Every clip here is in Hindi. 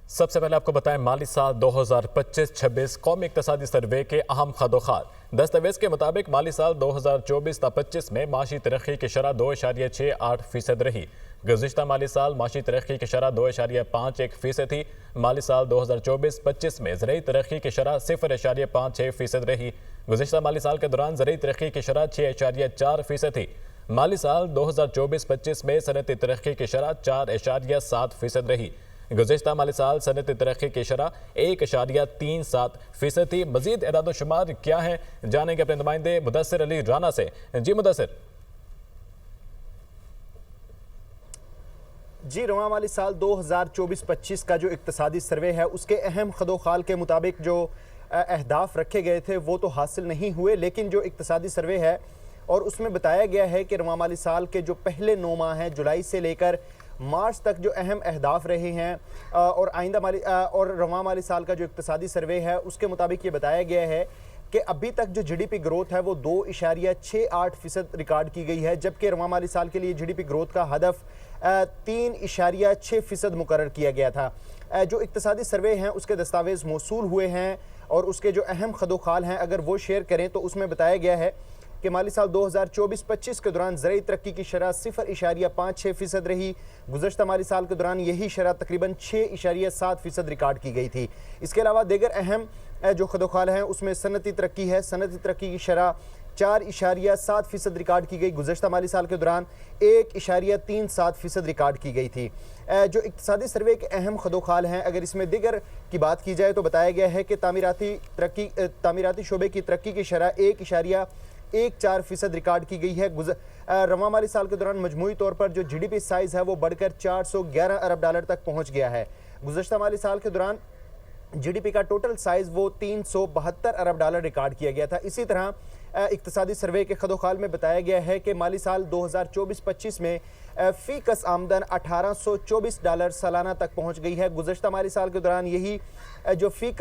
सबसे पहले आपको बताएं माली साल 2025-26 कौमी इक्तसादी सर्वे के अहम खदोखाल। दस्तावेज के मुताबिक माली साल 2024-25 में माशी तरक्की की शरह 2.68% रही। गुज़िश्ता माली साल माशी तरक्की की शरह 2.51% थी। माली साल 2024-25 में ज़रई तरक्की की शरह 0.56% रही। गुज़िश्ता माली साल के दौरान ज़रई तरक्की की शरह 6.4% थी। माली साल 2024-25 में सनती तरक्की की शरह 4.7% रही। गुज़िश्ता माली साल सनती तरक्की की शरह 1.37% थी। मजीद एदाद शुमार क्या है जानेंगे अपने नुमाइंदे मुदस्सिर अली राना से। जी मुदस्सिर। जी रवां माली साल 2024-25 का जो इक्तसादी सर्वे है उसके अहम खदोखाल के मुताबिक जो अहदाफ रखे गए थे वो तो हासिल नहीं हुए, लेकिन जो इक्तसादी सर्वे है और उसमें बताया गया है कि रवां माली साल के जो पहले 9 माह हैं जुलाई से लेकर मार्च तक जो अहम अहदाफ रहे हैं और आइंदा माली और रवां माली साल का जो इक्तसादी सर्वे है उसके मुताबिक ये बताया गया है कि अभी तक जो जीडीपी ग्रोथ है वो 2.68% रिकॉर्ड की गई है, जबकि रवां माली साल के लिए जीडीपी ग्रोथ का हदफ 3.6% मुकर्रर किया गया था। जो इक्तसादी सर्वे हैं उसके दस्तावेज़ मौसूल हुए हैं और उसके जो अहम खदोखाल हैं अगर वो शेयर करें तो उसमें बताया गया है कि माली साल 2024-25 के दौरान ज़रई तरक्की की शरह 0.56% रही। गुज़श्ता माली साल के दौरान यही शरह तकरीबन 6.7% रिकॉर्ड की गई थी। इसके अलावा दीगर अहम जो खदोखाल हैं उसमें सनती तरक्की है। सनती तरक्की की शरह 4.7% रिकॉर्ड की गई। गुज़श्ता माली साल के दौरान 1.37% रिकॉर्ड की गई थी। जो इक्तसादी सर्वे के अहम खदोखाल हैं अगर इसमें दिगर की बात की जाए तो बताया गया है कि तामीराती शोबे की तरक्की की शरह 1.14% रिकॉर्ड की गई है। रवां माली साल के दौरान मजमूई तौर पर जो जीडीपी साइज़ है वो बढ़कर 411 अरब डॉलर तक पहुंच गया है। गुज़श्ता माली साल के दौरान जीडीपी का टोटल साइज़ वो 372 अरब डॉलर रिकॉर्ड किया गया था। इसी तरह इक्तसादी सर्वे के खदोखाल में बताया गया है कि माली साल 2024-25 में फ़ी कस आमदन $1824 सालाना तक पहुंच गई है। गुज़श्ता माली साल के दौरान यही जो फ़ी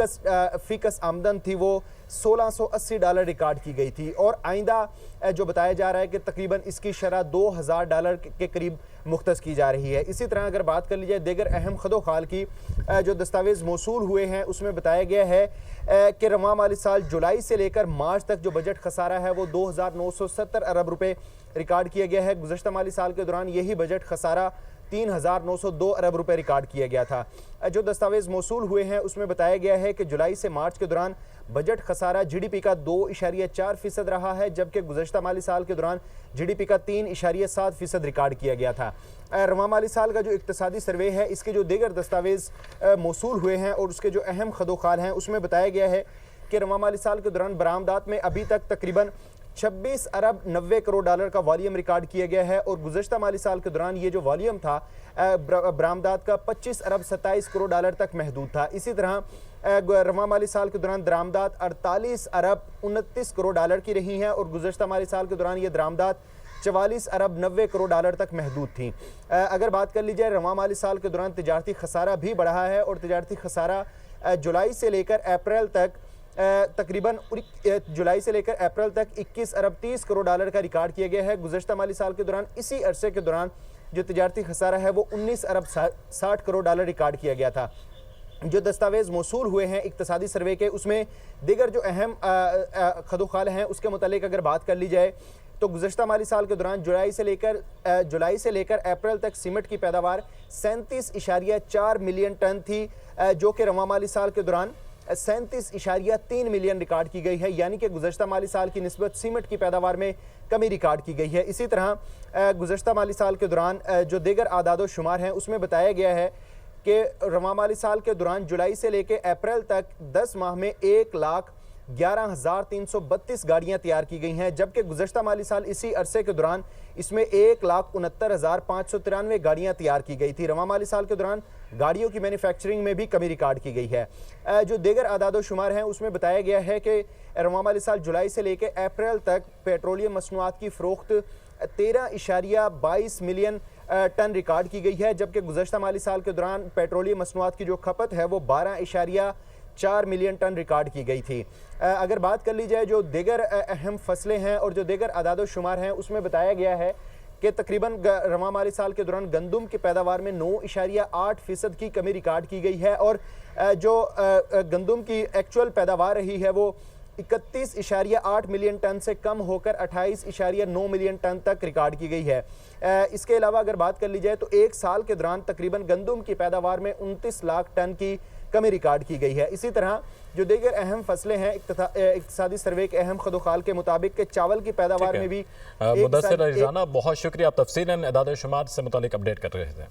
कस आमदन थी वो $1680 रिकॉर्ड की गई थी और आइंदा जो बताया जा रहा है कि तकरीबन इसकी शरह $2000 के करीब मुख्तस की जा रही है। इसी तरह अगर बात कर ली जाए दीगर अहम खदोखाल की जो दस्तावेज़ मौसूल हुए हैं उसमें बताया गया है कि रवां माली साल जुलाई से लेकर मार्च तक जो बजट खसारा है वो 2970 अरब रुपए रिकॉर्ड किया गया है। गुज़श्ता माली साल के दौरान यही बजट खसारा 3902 अरब रुपए रिकॉर्ड किया गया था। जो दस्तावेज़ मौसूल हुए हैं उसमें बताया गया है कि जुलाई से मार्च के दौरान बजट खसारा जीडीपी का 2.4% रहा है, जबकि गुज़श्ता माली साल के दौरान जीडीपी का 3.7% रिकॉर्ड किया गया था। रवां माली साल का जो इक्तसादी सर्वे है इसके जो दीगर दस्तावेज़ मौसूल हुए हैं और उसके जो अहम खदोखाल हैं उसमें बताया गया है कि रवां माली साल के दौरान बरामदात में अभी तक तकरीबन 26 अरब 90 करोड़ डॉलर का वॉल्यूम रिकॉर्ड किया गया है और गुज़श्ता माली साल के दौरान ये जो वॉल्यूम था बरामदात का 25 अरब 27 करोड़ डॉलर तक महदूद था। इसी तरह रवां माली साल के दौरान दरामदात 48 अरब 29 करोड़ डॉलर की रही हैं और गुज़श्ता माली साल के दौरान ये दरामदात 44 अरब 90 करोड़ डॉलर तक महदूद थी। अगर बात कर ली जाए रवां माली साल के दौरान तिजारती खसारा भी बढ़ा है और तिजारती खसारा जुलाई से लेकर अप्रैल तक तकरीबन जुलाई से लेकर अप्रैल तक 21 अरब 30 करोड़ डॉलर का रिकॉर्ड किया गया है। गुज़श्ता माली साल के दौरान इसी अरसे के दौरान जो तिजारती खसारा है वो 19 अरब 60 करोड़ डॉलर रिकॉर्ड किया गया था। जो दस्तावेज़ मौसूल हुए हैं इक्तसादी सर्वे के उसमें दीगर जो अहम खदोखाल हैं उसके मुतालिक अगर बात कर ली जाए तो गुज़श्ता माली साल के दौरान जुलाई से लेकर अप्रैल तक सीमेंट की पैदावार 37.4 मिलियन टन थी, जो कि रवां माली साल के दौरान 37.3 मिलियन रिकॉर्ड की गई है, यानी कि गुज़श्ता माली साल की निस्बत सीमेंट की पैदावार में कमी रिकॉर्ड की गई है। इसी तरह गुज़श्ता माली साल के दौरान जो दीगर आदाद शुमार हैं उसमें बताया गया है कि रवां माली साल के दौरान जुलाई से लेकर अप्रैल तक 10 माह में 1,11,332 गाड़ियाँ तैयार की गई हैं, जबकि गुज़श्ता माली साल इसी अरसे के दौरान इसमें 1,69,593 गाड़ियाँ तैयार की गई थी। रवां माली साल के दौरान गाड़ियों की मैन्युफैक्चरिंग में भी कमी रिकॉर्ड की गई है। जो दीगर आदाद शुमार हैं उसमें बताया गया है कि रवां माली साल जुलाई से लेकर अप्रैल तक पेट्रोलियम मसनूआत की फ़रोख्त 13.22 मिलियन टन रिकॉर्ड की गई है, जबकि गुज़श्ता माली साल के दौरान पेट्रोलियम मसनूआत की जो खपत है वो 12.4 मिलियन टन रिकॉर्ड की गई थी। अगर बात कर ली जाए जो दीगर अहम फसलें हैं और जो दीगर आदाद शुमार हैं उसमें बताया गया है कि तकरीबन रवां माली साल के दौरान गंदम की पैदावार में 9.8% की कमी रिकॉर्ड की गई है और जो गंदम की एक्चुअल पैदावार रही है वो 31.8 मिलियन टन से कम होकर 28.9 मिलियन टन तक रिकॉर्ड की गई है। इसके अलावा अगर बात कर ली जाए तो एक साल के दौरान तकरीबन गंदम की पैदावार में 29 लाख टन की कमी रिकॉर्ड की गई है। इसी तरह जो दीगर अहम फसलें हैं, इक्तसादी सर्वे के अहम खदोखाल के मुताबिक के चावल की पैदावार में भी मुदस्सिर रिजाना, बहुत शुक्रिया, आप तफसीलन एदाद शुमार से मुतालिक अपडेट कर रहे थे।